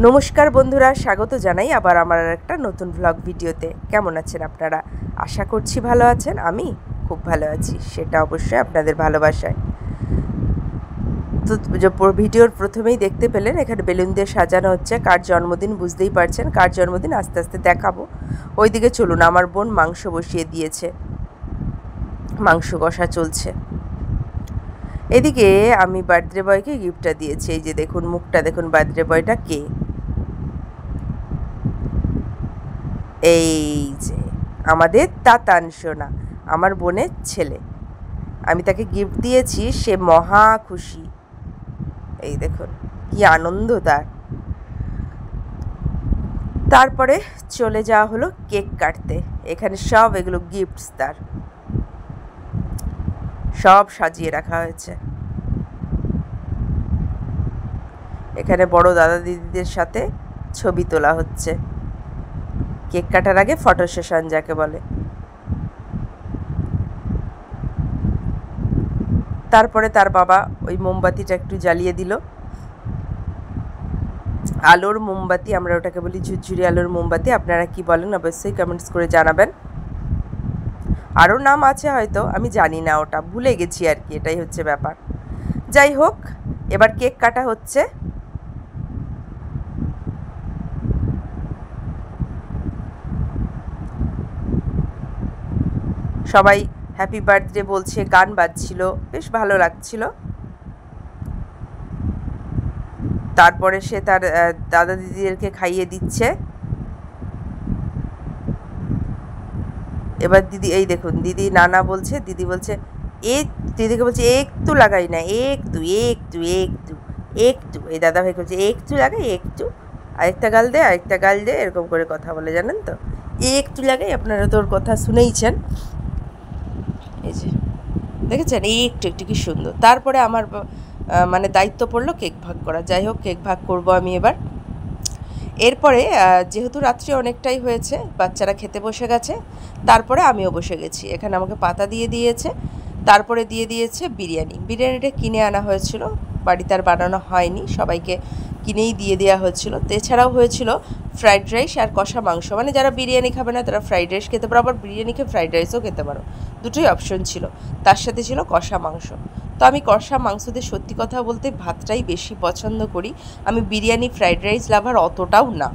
নমস্কার বন্ধুরা, স্বাগত জানাই আবার আমার একটা নতুন ব্লগ ভিডিওতে। কেমন আছেন আপনারা? আশা করছি ভালো আছেন। আমি খুব ভালো আছি, সেটা অবশ্যই আপনাদের ভালোবাসায়। তো ভিডিওর প্রথমেই দেখতে পেলেন এখানে বেলুন দিয়ে সাজানো হচ্ছে। কার জন্মদিন বুঝতেই পারছেন। কার জন্মদিন আস্তে আস্তে দেখাবো। ওইদিকে চলুন, আমার বোন মাংস বসিয়ে দিয়েছে, মাংস কষা চলছে। এদিকে আমি বার্থডে বয়কে গিফটটা দিয়েছি। এই যে দেখুন, মুখটা দেখুন, বার্থডে বয়টা কে। এই যে আমাদের তাতান সোনা, আমার বোনের ছেলে। আমি তাকে গিফট দিয়েছি, সে মহা খুশি। এই দেখুন কি আনন্দ তার। তারপরে চলে যাওয়া হলো কেক কাটতে। এখানে সব এগুলো গিফটস তার, সব সাজিয়ে রাখা হয়েছে। এখানে বড় দাদা দিদিদের সাথে ছবি তোলা হচ্ছে। কেক কাটার আগে ফটো সেশন যাকে বলে। তারপরে তার বাবা ওই মোমবাতিটা একটু জ্বালিয়ে দিল। আলোর মোমবাতি, আমরা ওটাকে বলি ঝুরঝুরি আলোর মোমবাতি। আপনারা কি বলেন অবশ্যই কমেন্টস করে জানাবেন। আরও নাম আছে হয়তো, আমি জানি না, ওটা ভুলে গেছি আর কি, এটাই হচ্ছে ব্যাপার। যাই হোক, এবার কেক কাটা হচ্ছে। সবাই হ্যাপি বার্থডে বলছে, গান বাজছিল, বেশ ভালো লাগছিল। তারপরে সে তার দাদা দিদিদেরকে খাইয়ে দিচ্ছে। এবার দিদি, এই দেখুন দিদি নানা বলছে, দিদি বলছে দিদিকে বলছে একটু লাগাই না, একটু একটু একটু একটু। এই দাদা ভাই বলছে একটু লাগাই, একটু, আরেকটা গাল দে, আরেকটা গাল দে, এরকম করে কথা বলে, জানেন তো। একটু লাগাই, আপনারা তো ওর কথা শুনেইছেন। এই যে দেখেছেন, একটু একটু কি সুন্দর। তারপরে আমার মানে দায়িত্ব পড়লো কেক ভাগ করা। যাই হোক, কেক ভাগ করব আমি এবার। এরপরে যেহেতু রাত্রি অনেকটাই হয়েছে, বাচ্চারা খেতে বসে গেছে, তারপরে আমিও বসে গেছি। এখানে আমাকে পাতা দিয়ে দিয়েছে, তারপরে দিয়ে দিয়েছে বিরিয়ানি। বিরিয়ানিটা কিনে আনা হয়েছিল, বাড়িতে আর বানানো হয়নি, সবাইকে কিনেই দিয়ে দেওয়া হয়েছিল। তো এছাড়াও হয়েছিল ফ্রাইড রাইস আর কষা মাংস। মানে যারা বিরিয়ানি খাবে না তারা ফ্রাইড রাইস খেতে পারো, আবার বিরিয়ানি খেয়ে ফ্রাইড রাইসও খেতে পারো, দুটোই অপশন ছিল। তার সাথে ছিল কষা মাংস। তো আমি কষা মাংস দিয়ে সত্যি কথা বলতে ভাতটাই বেশি পছন্দ করি। আমি বিরিয়ানি ফ্রাইড রাইস লাভার অতটাও না।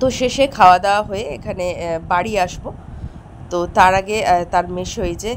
তো শেষে খাওয়া দাওয়া হয়ে এখানে বাড়ি আসবো। তো তার আগে তার মেশোই যে